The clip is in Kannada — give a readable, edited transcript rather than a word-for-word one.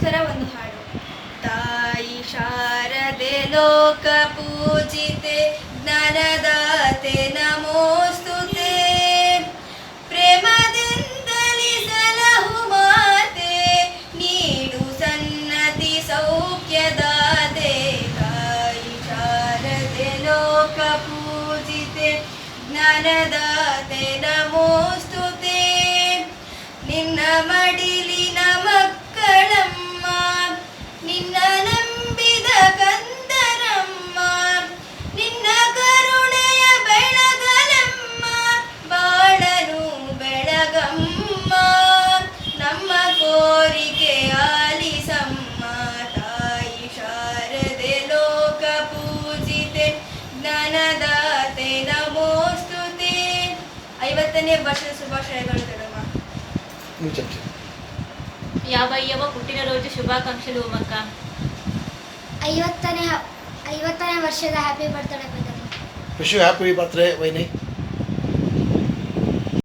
ನಿಮಗೋಸ್ಕರ ಒಂದು ಹಾಡು. ತಾಯಿ ಶಾರದೆ ಲೋಕ ಪೂಜಿತೆ ಜ್ಞಾನದಾತೆ ನಮೋಸ್ತುತೆ, ಪ್ರೇಮದಿಂದಲಿ ಸಲಹು ಮಾತೆ ನೀಡು ಸನ್ನತಿ ಸೌಖ್ಯದಾತೆ. ತಾಯಿ ಶಾರದೆ ಲೋಕ ಪೂಜಿತೆ ಜ್ಞಾನದಾತೆ ನಮೋಸ್ತುತೆ, ನಿನ್ನ ಮಡಿಲಿನ ಮಕ್ಕಳಮ್ಮ ನಿನ್ನ ನಂಬಿದ ಕಂದರಮ್ಮ, ನಿನ್ನ ಕರುಣೆಯ ಬೆಳಗಲಮ್ಮ ಬಾಳನು ಬೆಳಗಮ್ಮ, ನಮ್ಮ ಕೋರಿಕೆ ಆಲಿಸಮ್ಮ. ತಾಯಿ ಶಾರದೆ ಲೋಕ ಪೂಜಿತೆ ಜ್ಞಾನದಾತೆ ನಮೋಸ್ತುತೆ. 50ನೇ ವರ್ಷದ ಶುಭಾಶಯಗಳು ದೊಡಮ್ಮ. యాభైవ పుట్టినరోజు శుభాకాంక్షలు ఉమక్క. 50ನೇ ವರ್ಷದ happy birthday. Wish you happy birthday ವೈನಿ.